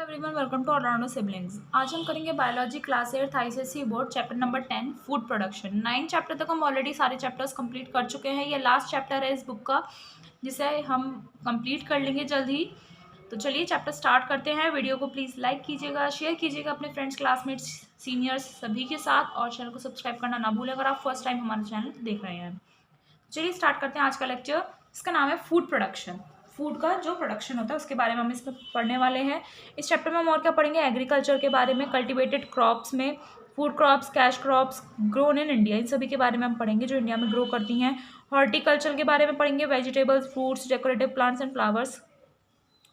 Everyone, welcome to Orlando siblings. आज हम करेंगे biology class 8 ICSE board chapter number 10 food production. 9 chapter तक हम ऑलरेडी सारे चैप्टर्स कंप्लीट कर चुके हैं। ये लास्ट चैप्टर है इस बुक का जिसे हम कंप्लीट कर लेंगे जल्द ही। तो चलिए चैप्टर स्टार्ट करते हैं। वीडियो को प्लीज़ लाइक कीजिएगा, शेयर कीजिएगा अपने फ्रेंड्स, क्लासमेट्स, सीनियर्स सभी के साथ, और चैनल को सब्सक्राइब करना ना भूलें अगर आप फर्स्ट टाइम हमारा चैनल देख रहे हैं। चलिए स्टार्ट करते हैं आज का लेक्चर। इसका नाम है फूड प्रोडक्शन। फूड का जो प्रोडक्शन होता है उसके बारे में हम इसमें पढ़ने वाले हैं। इस चैप्टर में हम और क्या पढ़ेंगे, एग्रीकल्चर के बारे में, कल्टिवेटेड क्रॉप्स में, food crops, cash crops, grown in India, इन सभी के बारे में हम पढ़ेंगे जो इंडिया में ग्रो करती हैं। हॉर्टिकल्चर के बारे में पढ़ेंगे, vegetables, fruits, decorative plants and flowers.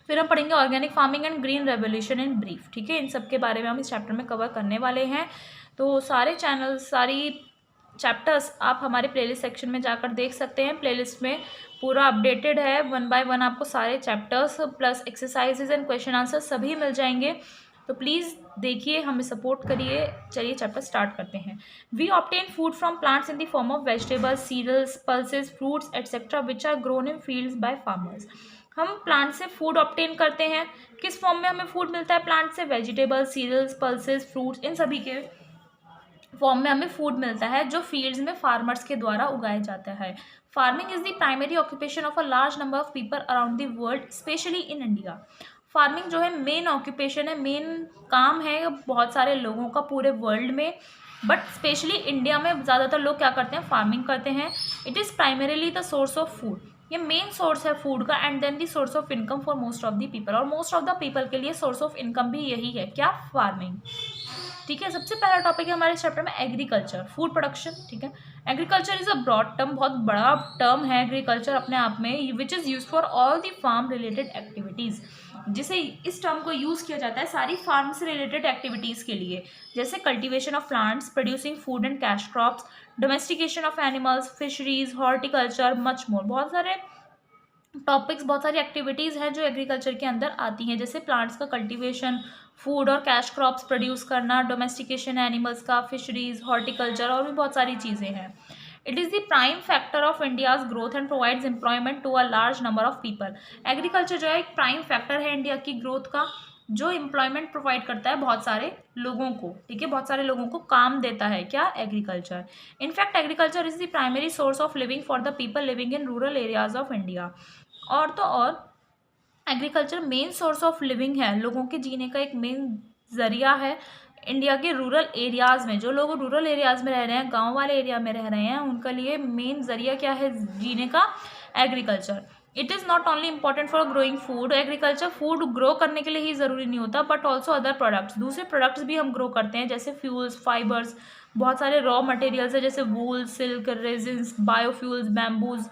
फिर हम पढ़ेंगे organic farming and green revolution in brief. ठीक है, इन सब के बारे में हम इस चैप्टर में कवर करने वाले हैं। तो सारे चैनल, सारी चैप्टर्स आप हमारे प्लेलिस्ट सेक्शन में जाकर देख सकते हैं। प्लेलिस्ट में पूरा अपडेटेड है, 1 बाय 1 आपको सारे chapters plus exercises and question answer सभी मिल जाएंगे। तो प्लीज़ देखिए, हमें सपोर्ट करिए। चलिए चैप्टर स्टार्ट करते हैं। We obtain food from plants in the form of vegetables, cereals, pulses, fruits etcetera which are grown in fields by farmers. हम प्लांट से फूड ऑब्टेन करते हैं। किस फॉर्म में हमें फूड मिलता है प्लांट से? वेजिटेबल्स, सीरियल्स, पल्सेस, फ्रूट्स, इन सभी के फॉर्म में हमें फूड मिलता है जो फील्ड्स में फार्मर्स के द्वारा उगाया जाता है। Farming is the primary occupation of a large number of people around the world, specially in India. Farming जो है मेन ऑक्यूपेशन है, मेन काम है बहुत सारे लोगों का पूरे वर्ल्ड में, बट स्पेशली इंडिया में ज़्यादातर लोग क्या करते हैं, फार्मिंग करते हैं। It is primarily the source of food, ये मेन सोर्स है फूड का, and then the source of income for most of the people, और मोस्ट ऑफ द पीपल के लिए सोर्स ऑफ इनकम भी यही है, क्या? फार्मिंग। ठीक है, सबसे पहला टॉपिक है हमारे इस चैप्टर में एग्रीकल्चर, फूड प्रोडक्शन। ठीक है, agriculture is a broad term, बहुत बड़ा टर्म है एग्रीकल्चर अपने आप में, which is use for all the farm related activities, जिसे इस टर्म को यूज़ किया जाता है सारी फार्म से रिलेटेड एक्टिविटीज़ के लिए, जैसे cultivation of plants, producing food and cash crops, domestication of animals, fisheries, horticulture, much more. बहुत सारे टॉपिक्स, बहुत सारी एक्टिविटीज़ हैं जो एग्रीकल्चर के अंदर आती हैं, जैसे प्लांट्स का कल्टीवेशन, फूड और कैश क्रॉप्स प्रोड्यूस करना, डोमेस्टिकेशन एनिमल्स का, फिशरीज, हॉर्टिकल्चर, और भी बहुत सारी चीज़ें हैं। It is the prime factor of India's growth and provides employment to a large number of people. Agriculture जो है एक प्राइम फैक्टर है इंडिया की ग्रोथ का, जो एम्प्लॉयमेंट प्रोवाइड करता है बहुत सारे लोगों को। ठीक है, बहुत सारे लोगों को काम देता है, क्या? Agriculture. In fact agriculture is the primary source of living for the people living in rural areas of India. और तो और agriculture main source of living है, लोगों के जीने का एक मेन ज़रिया है इंडिया के रूरल एरियाज़ में। जो लोग रूरल एरियाज़ में रह रहे हैं, गांव वाले एरिया में रह रहे हैं, उनके लिए मेन ज़रिया क्या है जीने का? Agriculture. It is not only important for growing food, agriculture food grow करने के लिए ही ज़रूरी नहीं होता, बट ऑल्सो अदर प्रोडक्ट्स, दूसरे प्रोडक्ट्स भी हम ग्रो करते हैं, जैसे फ्यूल्स, फाइबर्स, बहुत सारे रॉ मटेरियल्स है, जैसे वूल, सिल्क, रेजिन्स, बायोफ्यूल्स, बैम्बूज,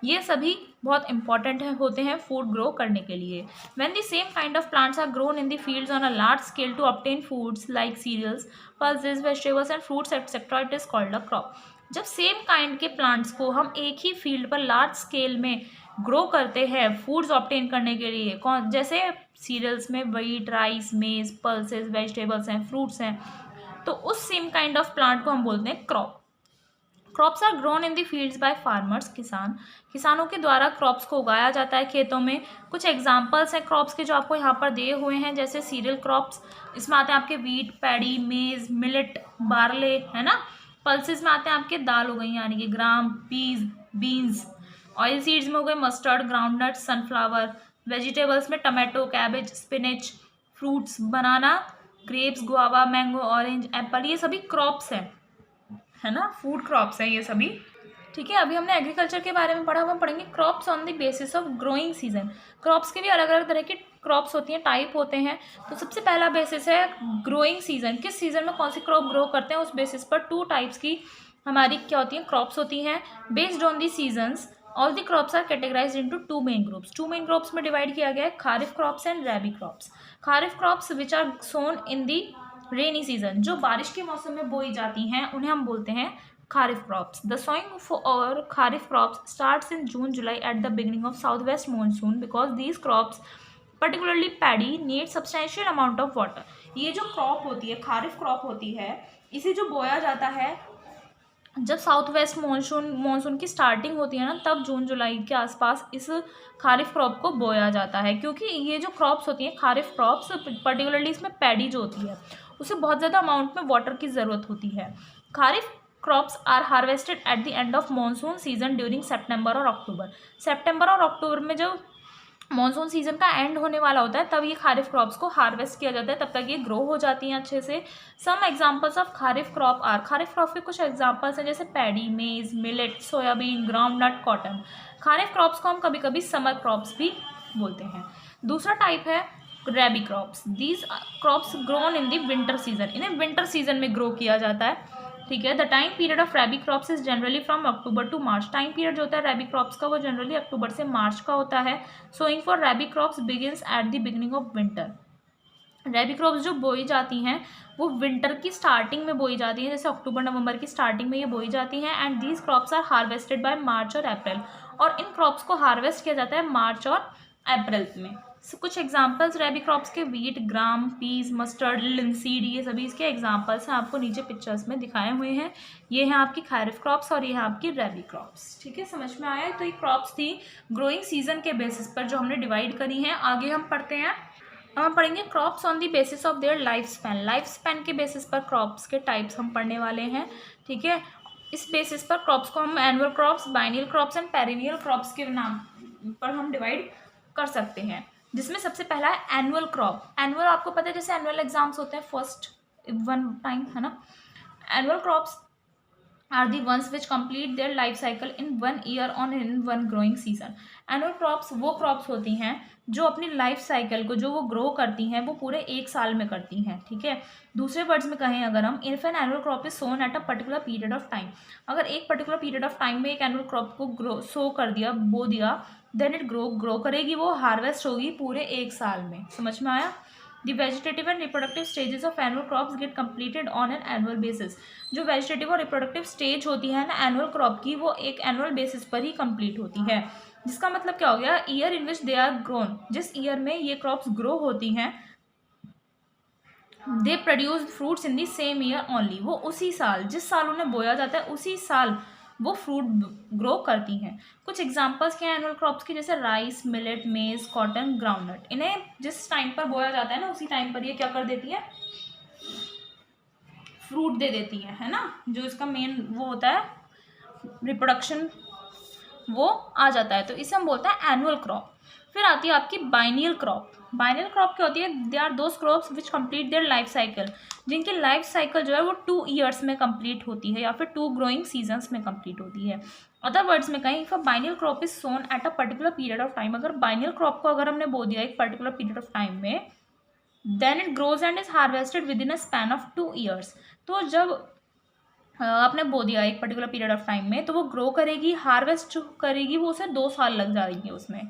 ये सभी बहुत इंपॉर्टेंट होते हैं फूड ग्रो करने के लिए। When the same kind of plants are grown in the fields on a large scale to obtain foods like cereals, pulses, vegetables and fruits etcetera, it is called a crop. जब same kind के plants को हम एक ही field पर large scale में grow करते हैं फूड्स ऑब्टेन करने के लिए, कौन? जैसे सीरियल्स में व्हीट, राइस, मेज, पल्सेस, वेजिटेबल्स हैं, फ्रूट्स हैं, तो उस सेम काइंड ऑफ प्लांट को हम बोलते हैं crop. Crops are grown in the fields by farmers, किसानों के द्वारा क्रॉप्स को उगाया जाता है खेतों में। कुछ एग्जांपल्स हैं क्रॉप्स के जो आपको यहाँ पर दिए हुए हैं, जैसे सीरियल क्रॉप्स, इसमें आते हैं आपके wheat, paddy, maize, millet, barley, है ना। पल्सेस में आते हैं आपके दाल हो गई, यानी कि gram, peas, beans. Oil seeds में हो गए मस्टर्ड, ग्राउंडनट, सनफ्लावर। वेजिटेबल्स में tomato, cabbage, spinach. Fruits, banana, grapes, guava, mango, orange, apple, ये सभी क्रॉप्स हैं, है ना, फूड क्रॉप्स हैं ये सभी। ठीक है, अभी हमने एग्रीकल्चर के बारे में पढ़ा, हम पढ़ेंगे crops on the basis of growing season. Crops के भी अलग अलग तरह की क्रॉप्स होती हैं, टाइप होते हैं। तो सबसे पहला बेसिस है ग्रोइंग सीजन, किस सीजन में कौन सी क्रॉप ग्रो करते हैं, उस बेसिस पर 2 टाइप्स की हमारी क्या होती हैं, क्रॉप्स होती हैं। Based on the seasons all the crops are categorised into 2 main groups. 2 main groups में डिवाइड किया गया है, kharif crops and rabi crops. Kharif crops which are sown in the rainy season, जो बारिश के मौसम में बोई जाती हैं, उन्हें हम बोलते हैं Kharif crops. The sowing for Kharif crops starts in June, July at the beginning of southwest monsoon because these crops, particularly paddy, need substantial amount of water. ये जो क्रॉप होती है, खारिफ क्रॉप होती है, इसे जो बोया जाता है जब साउथ वेस्ट मानसून की स्टार्टिंग होती है ना, तब जून जुलाई के आसपास इस खारिफ क्रॉप को बोया जाता है, क्योंकि ये जो क्रॉप्स होती हैं खारिफ क्रॉप्स, पर्टिकुलरली इसमें पैडी जो होती है उसे बहुत ज़्यादा अमाउंट में वाटर की ज़रूरत होती है। Kharif crops are harvested at the end of monsoon season during September और अक्टूबर। सितंबर और अक्टूबर में जब मानसून सीजन का एंड होने वाला होता है तब ये खारिफ क्रॉप्स को हार्वेस्ट किया जाता है, तब तक ये ग्रो हो जाती हैं अच्छे से। Some examples of kharif crop are, kharif crop के कुछ एग्जांपल्स हैं जैसे paddy, maize, millet, soybean, groundnut, cotton. Kharif crops को हम कभी कभी समर क्रॉप्स भी बोलते हैं। दूसरा टाइप है rabi crops. These crops grown in the winter season, इन्हें विंटर सीजन में ग्रो किया जाता है, ठीक है। The time period of rabi crops is generally from October to March. Time period जो होता है रैबी क्रॉप्स का वो जनरली अक्टूबर से मार्च का होता है। Sowing for rabi crops begins at the beginning of winter. Rabi crops जो बोई जाती हैं वो विंटर की स्टार्टिंग में बोई जाती हैं, जैसे अक्टूबर नवंबर की स्टार्टिंग में ये बोई जाती हैं। And these crops are harvested by March और अप्रैल, और इन क्रॉप्स को हार्वेस्ट किया जाता है मार्च और अप्रैल में। कुछ एग्जांपल्स रैबी क्रॉप्स के वीट, ग्राम, पीस, मस्टर्ड, लिंसीड, ये सभी इसके एग्जांपल्स हैं, आपको नीचे पिक्चर्स में दिखाए हुए हैं। ये हैं आपकी खारिफ क्रॉप्स और ये हैं आपकी रैबी क्रॉप्स, ठीक है। समझ में आया? तो ये क्रॉप्स थी ग्रोइंग सीजन के बेसिस पर जो हमने डिवाइड करी हैं। आगे हम पढ़ते हैं, हम पढ़ेंगे crops on the basis of their life span. Life span के बेसिस पर क्रॉप्स के टाइप्स हम पढ़ने वाले हैं, ठीक है। इस बेसिस पर क्रॉप्स को हम annual crops, biennial crops and perennial crops के नाम पर हम डिवाइड कर सकते हैं, जिसमें सबसे पहला है एनुअल क्रॉप। एनुअल आपको पता है जैसे एनुअल एग्जाम्स होते हैं फर्स्ट वन टाइम, है ना। Annual crops are the ones which complete their life cycle in 1 year on in one growing season. Annual crops वो क्रॉप्स होती हैं जो अपनी लाइफ साइकिल को जो वो ग्रो करती हैं वो पूरे एक साल में करती हैं, ठीक है। दूसरे वर्ड्स में कहें अगर हम, if an annual crop is sown at a particular period of time, अगर एक पर्टिकुलर पीरियड ऑफ टाइम में एक एनुअल क्रॉप को ग्रो सो कर दिया, बो दिया, देन इट ग्रो करेगी, वो हार्वेस्ट होगी पूरे एक साल में। समझ में आया? The vegetative and reproductive stages of annual crops get completed on an annual basis. जो वेजिटेटिव और रिप्रोडक्टिव स्टेज होती है ना एनुअल क्रॉप की, वो एक एनुअल बेसिस पर ही कंप्लीट होती है। जिसका मतलब क्या हो गया, year in which they are grown, जिस ईयर में ये क्रॉप्स ग्रो होती हैं, they produce fruits in the same year only, वो उसी साल, जिस साल उन्हें बोया जाता है उसी साल वो फ्रूट ग्रो करती हैं। कुछ एग्जांपल्स क्या हैं एनुअल क्रॉप्स की, जैसे राइस, मिलेट, मेज, कॉटन, ग्राउंडनट। इन्हें जिस टाइम पर बोया जाता है ना उसी टाइम पर ये क्या कर देती है, फ्रूट दे देती है ना। जो इसका मेन वो होता है रिप्रोडक्शन, वो आ जाता है, तो इसे हम बोलते हैं एनुअल क्रॉप। फिर आती है आपकी बाइनियल क्रॉप। बाइनियल क्रॉप क्या होती है, they are those crops which complete their life cycle, जिनकी लाइफ साइकिल जो है वो 2 ईयर्स में कंप्लीट होती है या फिर 2 ग्रोइंग सीजन्स में कंप्लीट होती है। अदर वर्ड्स में कहीं, if a biennial crop is sown at a particular period of time, अगर बाइनियल क्रॉप को अगर हमने बो दिया एक पर्टिकुलर पीरियड ऑफ टाइम में, then it grows and is harvested within a span of 2 years. तो जब आपने बो दिया एक पर्टिकुलर पीरियड ऑफ टाइम में, तो वो ग्रो करेगी, हार्वेस्ट करेगी, वो उसे 2 साल लग जाएंगे उसमें।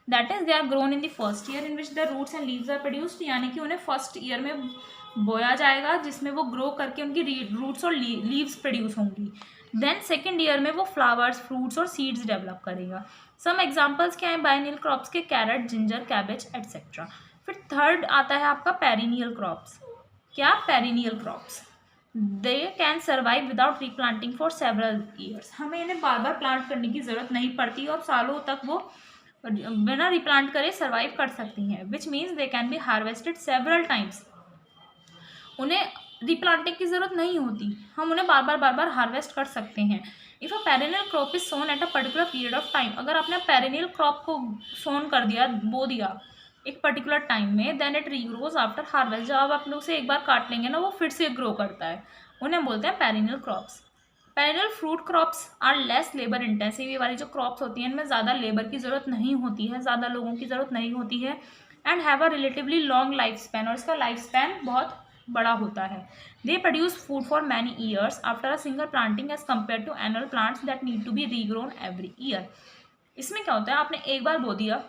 That is they are grown in the first year in which the roots and leaves are produced, यानी कि उन्हें फर्स्ट ईयर में बोया जाएगा जिसमें वो ग्रो करके उनकी रूट्स और लीव्स प्रोड्यूस होंगी। देन सेकेंड ईयर में वो फ्लावर्स, फ्रूट्स और सीड्स डेवलप करेगा। सम एग्जाम्पल्स क्या है बाइनियल क्रॉप्स के, कैरेट, जिंजर, कैबेज एट्सेट्रा। फिर थर्ड आता है आपका पेरिनियल क्रॉप्स। क्या, perennial crops, they can survive without replanting for several years, हमें इन्हें बार बार प्लांट करने की ज़रूरत नहीं पड़ती और सालों तक वो बिना रिप्लांट करे सर्वाइव कर सकती हैं, which means they can be harvested several times. उन्हें रिप्लांटिंग की ज़रूरत नहीं होती, हम उन्हें बार बार हार्वेस्ट कर सकते हैं। If a perennial crop is sown at a particular period of time, अगर आपने पेरिनियल क्रॉप को सोन कर दिया, बो दिया एक पर्टिकुलर टाइम में, देन इट रीग्रोज आफ्टर हार्वेस्ट, जब आप लोग उसे एक बार काट लेंगे ना वो फिर से ग्रो करता है, उन्हें बोलते हैं perennial crops. Perennial fruit crops are less labour intensive, ये वाली जो क्रॉप्स होती हैं इनमें ज़्यादा लेबर की ज़रूरत नहीं होती है, ज़्यादा लोगों की ज़रूरत नहीं होती है, and have a relatively long life span, और इसका लाइफ स्पैन बहुत बड़ा होता है। They produce food for many years after a single planting as compare to annual plants that need to be regrown every year. इसमें क्या होता है, आपने एक बार बो दिया,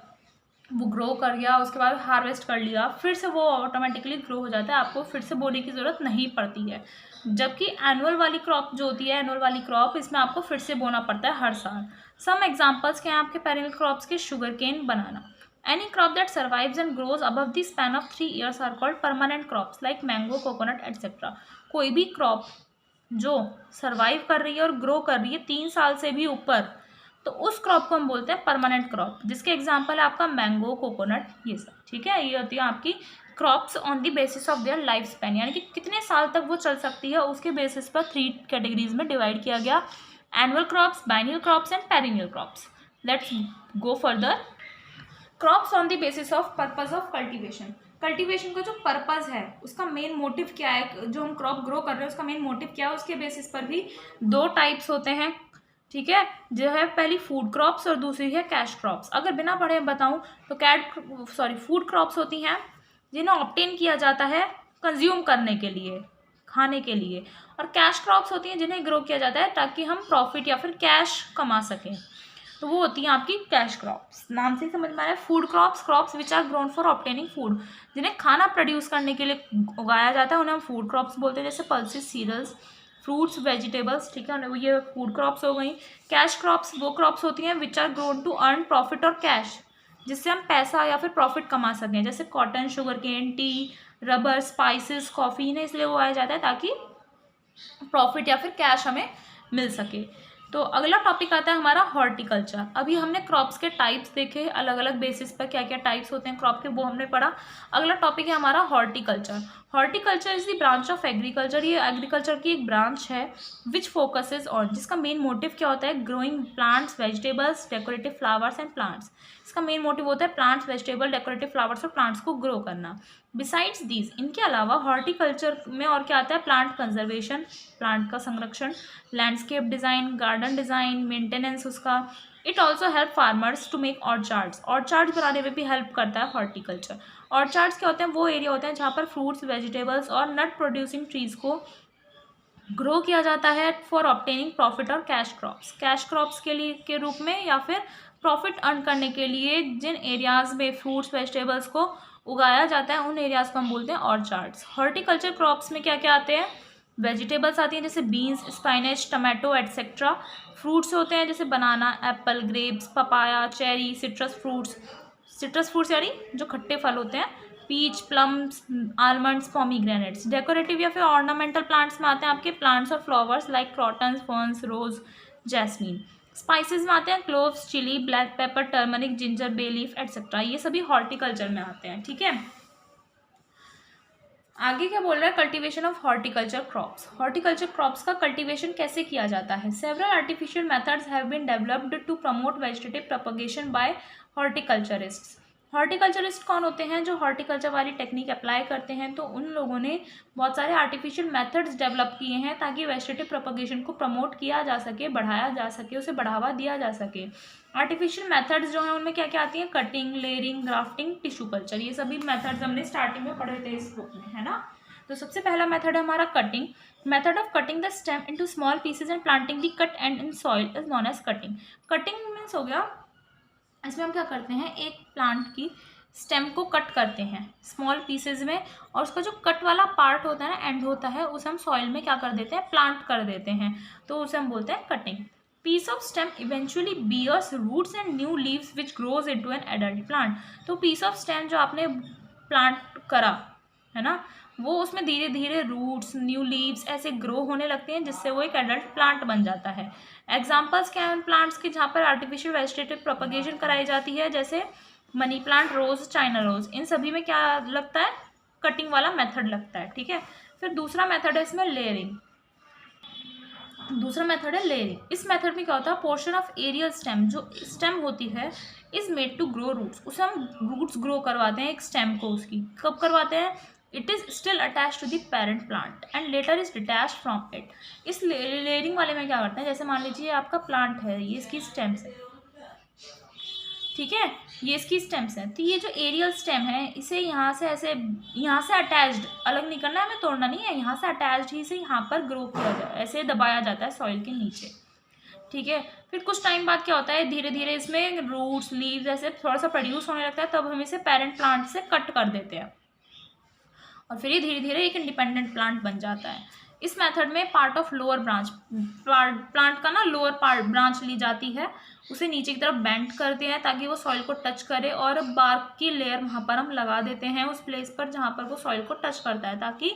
वो ग्रो कर गया, उसके बाद हार्वेस्ट कर लिया, फिर से वो ऑटोमेटिकली ग्रो हो जाता है, आपको फिर से बोने की ज़रूरत नहीं पड़ती है। जबकि एनुअल वाली क्रॉप जो होती है, एनुअल वाली क्रॉप, इसमें आपको फिर से बोना पड़ता है हर साल। सम एग्जांपल्स क्या हैं आपके पेरिनियल क्रॉप्स के, sugarcane, banana. Any crop that survives and grows above the span of 3 years are called permanent crops like mango, coconut etcetera. कोई भी क्रॉप जो सरवाइव कर रही है और ग्रो कर रही है 3 साल से भी ऊपर, तो उस क्रॉप को हम बोलते हैं परमानेंट क्रॉप, जिसके एग्जाम्पल है आपका मैंगो, कोकोनट, ये सब। ठीक है, ये होती है आपकी crops on the basis of their life span, यानी कि कितने साल तक वो चल सकती है उसके बेसिस पर 3 कैटेगरीज में डिवाइड किया गया, annual crops, biennial crops and perennial crops. Let's go further. Crops on the basis of purpose of cultivation. Cultivation का जो पर्पस है, उसका मेन मोटिव क्या है, जो हम क्रॉप ग्रो कर रहे हैं उसका मेन मोटिव क्या है, उसके बेसिस पर भी 2 टाइप्स होते हैं। ठीक है, जो है पहली फूड क्रॉप्स और दूसरी है कैश क्रॉप्स। अगर बिना पढ़े बताऊं तो फूड क्रॉप्स होती हैं जिन्हें ऑब्टेन किया जाता है कंज्यूम करने के लिए, खाने के लिए, और कैश क्रॉप्स होती हैं जिन्हें ग्रो किया जाता है ताकि हम प्रॉफिट या फिर कैश कमा सकें, तो वो होती हैं आपकी कैश क्रॉप्स। नाम से ही समझ में आ रहा है, food crops, crops which are grown for obtaining food, जिन्हें खाना प्रोड्यूस करने के लिए उगाया जाता है उन्हें हम फूड क्रॉप्स बोलते हैं, जैसे पल्सेस, सीरियल्स, फ्रूट्स, वेजिटेबल्स। ठीक है, ये फूड क्रॉप्स हो गई। कैश क्रॉप्स वो क्रॉप्स होती हैं which are grown to earn profit और कैश, जिससे हम पैसा या फिर प्रॉफिट कमा सकें, जैसे cotton, sugarcane, tea, rubber, spices, coffee, इन्हें इसलिए उगाया जाता है ताकि प्रॉफिट या फिर कैश हमें मिल सके। तो अगला टॉपिक आता है हमारा हॉर्टिकल्चर। अभी हमने क्रॉप्स के टाइप्स देखे, अलग अलग बेसिस पर क्या क्या टाइप्स होते हैं क्रॉप के, वो हमने पढ़ा। अगला टॉपिक है हमारा horticulture. Horticulture is the branch of agriculture, ये एग्रीकल्चर की एक ब्रांच है विच फोकसेस ऑन, जिसका मेन मोटिव क्या होता है, growing plants, vegetables, decorative flowers and plants. इसका मेन मोटिव होता है प्लांट्स, वेजिटेबल, डेकोरेटिव फ्लावर्स और प्लांट्स को ग्रो करना। बिसाइड्स दीज, इनके अलावा हॉर्टिकल्चर में और क्या आता है, प्लांट कंजर्वेशन, प्लांट का संरक्षण, landscape design, garden design, maintenance उसका। It also help farmers to make orchards, orchards बनाने में भी हेल्प करता है हॉर्टिकल्चर। ऑर्चार्ड्स क्या होते हैं, वो एरिया होते हैं जहाँ पर फ्रूट्स, वेजिटेबल्स और नट प्रोड्यूसिंग ट्रीज़ को ग्रो किया जाता है फॉर ऑब्टेनिंग प्रॉफिट और कैश क्रॉप्स, कैश क्रॉप्स के लिए के रूप में, या फिर प्रॉफिट अर्न करने के लिए जिन एरियाज में फ्रूट्स, वेजिटेबल्स को उगाया जाता है उन एरियाज को हम बोलते हैं ऑर्चार्ड्स। हॉर्टिकल्चर क्रॉप्स में क्या क्या आते हैं, वेजिटेबल्स आती हैं जैसे beans, spinach, tomato etcetera. Fruits होते हैं जैसे banana, apple, grapes, papaya, cherry, citrus fruits यानी जो खट्टे फल होते हैं, peach, plums, almonds, pomegranates. Decorative या फिर ऑर्नामेंटल प्लांट्स में आते हैं आपके प्लांट्स और flowers like crotons, ferns, rose, jasmine. Spices में आते हैं cloves, chilli, black pepper, turmeric, ginger, bay leaf etcetera. ये सभी हॉर्टिकल्चर में आते हैं। ठीक है, आगे क्या बोल रहा है, cultivation of horticulture crops. Horticulture crops का कल्टीवेशन कैसे किया जाता है, several artificial methods have been developed to promote vegetative propagation by horticulturists. Horticulturist कौन होते हैं, जो हॉर्टिकल्चर वाली टेक्निक अप्लाई करते हैं, तो उन लोगों ने बहुत सारे आर्टिफिशियल मेथड्स डेवलप किए हैं ताकि वेजिटेटिव प्रोपगेशन को प्रमोट किया जा सके, बढ़ाया जा सके, उसे बढ़ावा दिया जा सके। आर्टिफिशियल मेथड्स जो हैं उनमें क्या क्या आती हैं, cutting, layering, grafting, tissue culture. ये सभी मेथड्स हमने स्टार्टिंग में पढ़े थे इस बुक में, है ना। तो सबसे पहला मेथड है हमारा cutting. Method of cutting the stem into small pieces and planting the cut end in soil is known as cutting. Cutting means हो गया, इसमें हम क्या करते हैं, एक प्लांट की स्टेम को कट करते हैं स्मॉल पीसेज में, और उसका जो कट वाला पार्ट होता है ना, एंड होता है, उसे हम सॉइल में क्या कर देते हैं, प्लांट कर देते हैं, तो उसे हम बोलते हैं cutting. Piece of stem eventually bears roots and new leaves which grows into an adult plant. तो पीस ऑफ स्टेम जो आपने प्लांट करा है ना, वो उसमें धीरे धीरे रूट्स, न्यू लीव्स ऐसे ग्रो होने लगते हैं, जिससे वो एक एडल्ट प्लांट बन जाता है। एग्जाम्पल्स क्या हैं उन प्लांट्स के जहाँ पर आर्टिफिशियल वेजिटेटिव प्रोपगेशन कराई जाती है, जैसे मनी प्लांट, रोज, चाइना रोज, इन सभी में क्या लगता है, कटिंग वाला मेथड लगता है। ठीक है, फिर दूसरा मेथड है इसमें लेयरिंग। दूसरा मेथड है लेयरिंग। इस मेथड में क्या होता है, पोर्शन ऑफ एरियल स्टेम, जो स्टेम होती है, is made to grow roots, उसे हम रूट्स ग्रो करवाते हैं एक स्टेम को, उसकी कब करवाते हैं, it is still attach to the parent plant and later is detach from it. इस लेयरिंग वाले में क्या करते हैं, जैसे मान लीजिए आपका प्लांट है, ये इसकी स्टेम्स है, ठीक है, ये इसकी स्टेम्स हैं, तो ये जो एरियल स्टेम है इसे यहाँ से ऐसे, यहाँ से अटैच्ड, अलग नहीं करना है, हमें तोड़ना नहीं है, यहाँ से अटैच्ड ही से यहाँ पर ग्रो किया जाए, ऐसे दबाया जाता है सॉइल के नीचे। ठीक है, फिर कुछ टाइम बाद क्या होता है, धीरे धीरे इसमें रूट्स, लीव्स ऐसे थोड़ा सा प्रोड्यूस होने लगता है, तब हम इसे पेरेंट प्लांट से कट कर देते हैं और फिर ये धीरे धीरे एक इंडिपेंडेंट प्लांट बन जाता है। इस मेथड में part of lower branch, plant का ना लोअर पार्ट ब्रांच ली जाती है, उसे नीचे की तरफ बेंड करते हैं ताकि वो सॉइल को टच करे, और बार्क की लेयर वहाँ पर हम लगा देते हैं उस प्लेस पर जहाँ पर वो सॉइल को टच करता है, ताकि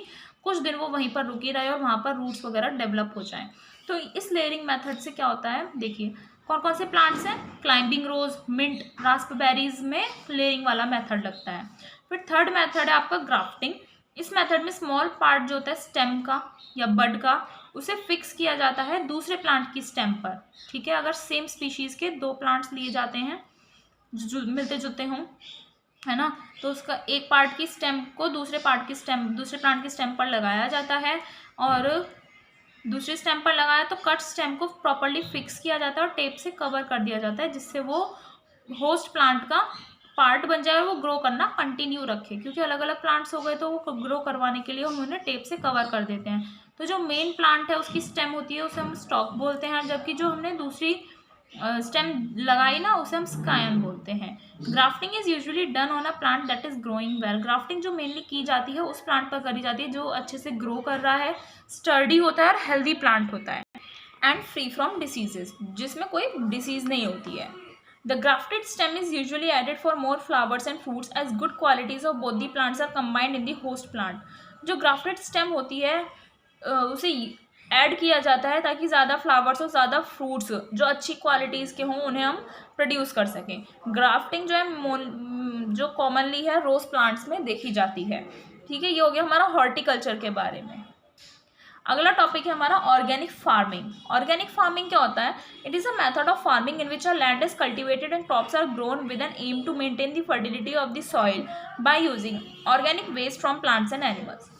कुछ दिन वो वहीं पर रुकी रहे और वहाँ पर रूट्स वगैरह डेवलप हो जाएं। तो इस लेयरिंग मेथड से क्या होता है, देखिए कौन कौन से प्लांट्स हैं, क्लाइंबिंग रोज, मिंट, रास्पबेरीज में लेयरिंग वाला मेथड लगता है। फिर थर्ड मेथड है आपका ग्राफ्टिंग। इस मेथड में स्मॉल पार्ट जो होता है स्टेम का या बड का, उसे फिक्स किया जाता है दूसरे प्लांट की स्टेम पर। ठीक है, अगर सेम स्पीशीज के दो प्लांट्स लिए जाते हैं जो मिलते जुलते हों, है ना, तो उसका एक पार्ट की स्टेम को दूसरे प्लांट की स्टेम पर लगाया जाता है, और दूसरी स्टेम पर लगाया तो कट स्टेम को प्रॉपरली फिक्स किया जाता है और टेप से कवर कर दिया जाता है, जिससे वो होस्ट प्लांट का पार्ट बन जाए और वो ग्रो करना कंटिन्यू रखे, क्योंकि अलग अलग प्लांट्स हो गए तो वो ग्रो करवाने के लिए हम उन्हें टेप से कवर कर देते हैं। तो जो मेन प्लांट है उसकी स्टेम होती है उसे हम स्टॉक बोलते हैं, जबकि जो हमने दूसरी स्टेम लगाई ना उसे हम स्कायन बोलते हैं। Grafting is usually done on a plant that is growing well. Grafting जो मेनली की जाती है उस प्लांट पर करी जाती है जो अच्छे से ग्रो कर रहा है, स्टर्डी होता है और हेल्दी प्लांट होता है, एंड फ्री फ्रॉम डिसीजेस, जिसमें कोई डिसीज नहीं होती है। The grafted stem is usually added for more flowers and fruits as good qualities of both the plants are combined in the host plant. जो grafted stem होती है उसे add किया जाता है ताकि ज़्यादा फ्लावर्स और ज़्यादा फ्रूट्स जो अच्छी क्वालिटीज़ के हों उन्हें हम प्रोड्यूस कर सकें। ग्राफ्टिंग जो है जो कॉमनली है रोज प्लांट्स में देखी जाती है। ठीक है, ये हो गया हमारा हॉर्टिकल्चर के बारे में। अगला टॉपिक है हमारा ऑर्गेनिक फार्मिंग। ऑर्गेनिक फार्मिंग क्या होता है, it is a method of farming in which a land is cultivated and crops are grown with an aim to maintain the fertility of the soil by using organic waste from plants and animals.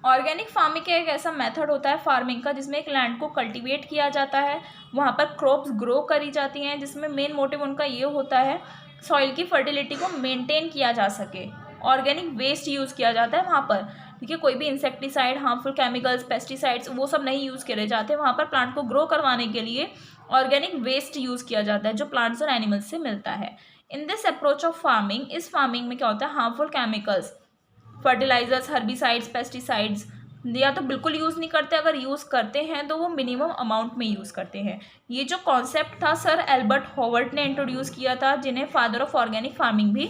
Organic farming का एक ऐसा method होता है farming का जिसमें एक land को cultivate किया जाता है, वहाँ पर क्रॉप्स ग्रो करी जाती हैं, जिसमें मेन मोटिव उनका ये होता है सॉइल की फर्टिलिटी को मेंटेन किया जा सके। ऑर्गेनिक वेस्ट यूज़ किया जाता है वहाँ पर, ठीक है, कोई भी इंसेक्टिसाइड, हार्मफुल केमिकल्स, पेस्टिसाइड्स वो सब नहीं यूज़ करे जाते। वहाँ पर प्लांट को ग्रो करवाने के लिए ऑर्गेनिक वेस्ट यूज़ किया जाता है जो प्लांट्स और एनिमल्स से मिलता है। In this approach of farming, इस फार्मिंग में क्या होता है, harmful chemicals, fertilizers, herbicides, pesticides या तो बिल्कुल यूज़ नहीं करते, अगर यूज़ करते हैं तो वो मिनिमम अमाउंट में यूज़ करते हैं। ये जो कॉन्सेप्ट था सर एल्बर्ट हॉवर्ड ने इंट्रोड्यूस किया था, जिन्हें फादर ऑफ ऑर्गेनिक फार्मिंग भी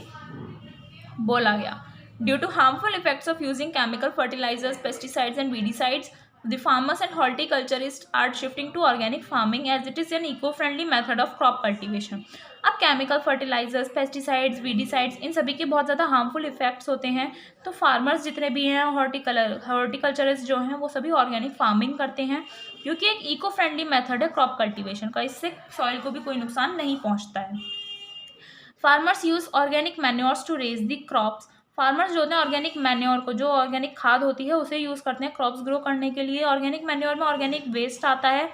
बोला गया। Due to harmful effects of using chemical fertilizers, pesticides and weedicides, the farmers and horticulturists are shifting to organic farming as it is an eco-friendly method of crop cultivation. अब chemical fertilizers, pesticides, weedicides इन सभी के बहुत ज़्यादा harmful effects होते हैं, तो farmers जितने भी हैं, हॉर्टिकल्चरिस्ट जो हैं वो सभी ऑर्गेनिक फार्मिंग करते हैं, क्योंकि एक इको फ्रेंडली मेथड है क्रॉप कल्टिवेशन का, इससे सॉइल को भी कोई नुकसान नहीं पहुँचता है। Farmers use organic manures to raise the crops. Farmers जो होते हैं ऑर्गेनिक मैन्योर को, जो ऑर्गेनिक खाद होती है उसे यूज़ करते हैं क्रॉप्स ग्रो करने के लिए। ऑर्गेनिक मैन्योर में ऑर्गेनिक वेस्ट आता है,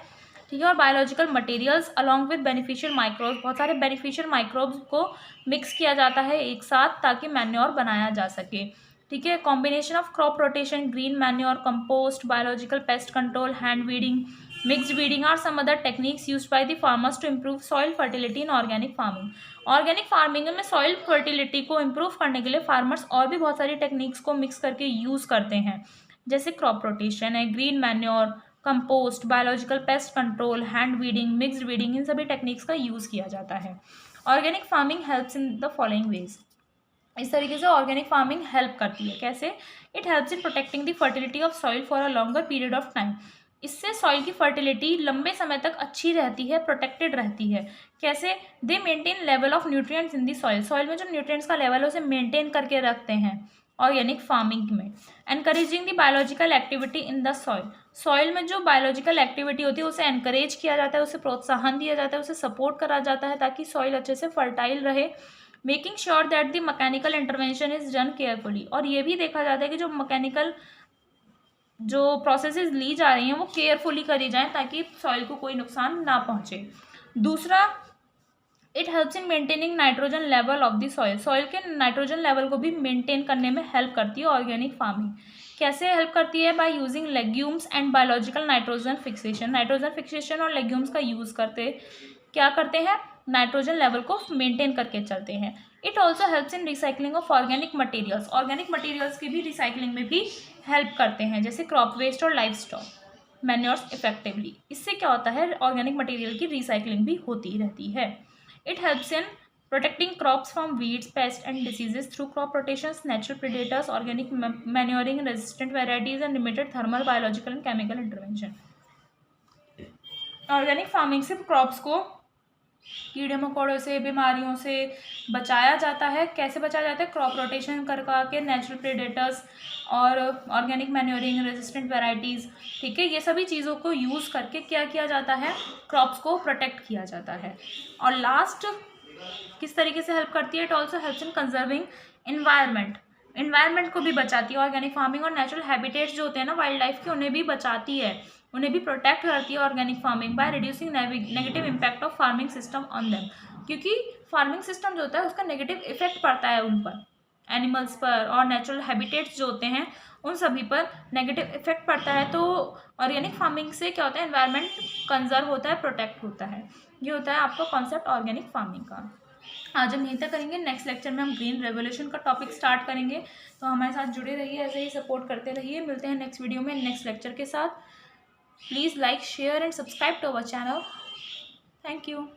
ठीक है, और biological materials along with beneficial microbes, बहुत सारे बेनिफिशियल माइक्रोब्स को मिक्स किया जाता है एक साथ ताकि मैन्योर बनाया जा सके। ठीक है, combination of crop rotation, green manure, compost, biological pest control, hand weeding, mixed weeding are some other techniques used by the farmers to improve soil fertility in organic farming. Organic farming में soil fertility को improve करने के लिए farmers और भी बहुत सारी techniques को मिक्स करके यूज़ करते हैं, जैसे क्रॉप रोटेशन है, green manure, compost, biological pest control, hand weeding, mixed weeding, इन सभी टेक्निक्स का यूज़ किया जाता है। Organic farming helps in the following ways. इस तरीके से ऑर्गेनिक फार्मिंग हेल्प करती है, कैसे, it helps in protecting the fertility of soil for a longer period of time. इससे सॉइल की फर्टिलिटी लंबे समय तक अच्छी रहती है, प्रोटेक्टेड रहती है। कैसे, दे maintain level of nutrients in the soil. Soil में जो न्यूट्रिएंट्स का लेवल है उसे मेंटेन करके रखते हैं ऑर्गेनिक फार्मिंग में। Encouraging the biological activity in the soil. Soil में जो बायोलॉजिकल एक्टिविटी होती है उसे एनकरेज किया जाता है, उसे प्रोत्साहन दिया जाता है, उसे सपोर्ट करा जाता है ताकि सॉइल अच्छे से फर्टाइल रहे। Making sure that the mechanical intervention is done carefully. और ये भी देखा जाता है कि जो मैकेनिकल जो प्रोसेसेस ली जा रही हैं वो केयरफुली करी जाएं ताकि सॉइल को कोई नुकसान ना पहुंचे। दूसरा, it helps in maintaining nitrogen level of the soil. Soil के नाइट्रोजन लेवल को भी मेंटेन करने में हेल्प करती है ऑर्गेनिक फार्मिंग। कैसे हेल्प करती है, by using legumes and biological nitrogen fixation. Nitrogen fixation और लेग्यूम्स का यूज़ करते क्या करते हैं, नाइट्रोजन लेवल को मेंटेन करके चलते हैं। It also helps in recycling of organic materials, organic materials की भी रिसाइकलिंग में भी हेल्प करते हैं, जैसे क्रॉप वेस्ट और लाइफ स्टॉक मैन्योर्स इफेक्टिवली। इससे क्या होता है, ऑर्गेनिक मटेरियल की रिसाइकलिंग भी होती रहती है। It helps in protecting crops from weeds, pests and diseases through crop rotations, natural predators, organic manuring, resistant varieties and limited thermal, biological and chemical intervention। Organic farming से crops को कीड़े मकोड़ों से, बीमारियों से बचाया जाता है। कैसे बचाया जाता है, क्रॉप रोटेशन करके, नेचुरल प्रेडेटर्स और ऑर्गेनिक मैन्योरिंग, रेजिस्टेंट वैरायटीज़, ठीक है, ये सभी चीज़ों को यूज़ करके क्या किया जाता है, क्रॉप्स को प्रोटेक्ट किया जाता है। और लास्ट किस तरीके से हेल्प करती है, it also helps in conserving environment को भी बचाती है ऑर्गेनिक फार्मिंग, और नेचुरल हैबिटेट्स जो होते हैं ना वाइल्ड लाइफ के, उन्हें भी बचाती है, उन्हें भी प्रोटेक्ट करती है organic farming by reducing negative impact of farming system on them, क्योंकि फार्मिंग सिस्टम जो होता है उसका नेगेटिव इफेक्ट पड़ता है उन पर, एनिमल्स पर और नेचुरल हैबिटेट्स जो होते हैं उन सभी पर नेगेटिव इफेक्ट पड़ता है। तो ऑर्गेनिक फार्मिंग से क्या होता है, एनवायरनमेंट कंजर्व होता है, प्रोटेक्ट होता है। ये होता है आपका कॉन्सेप्ट ऑर्गेनिक फार्मिंग का। आज हम यहीं तक करेंगे, नेक्स्ट लेक्चर में हम ग्रीन रेवोल्यूशन का टॉपिक स्टार्ट करेंगे। तो हमारे साथ जुड़े रहिए, ऐसे ही सपोर्ट करते रहिए। मिलते हैं नेक्स्ट वीडियो में नेक्स्ट लेक्चर के साथ। Please like, share and subscribe to our channel. Thank you.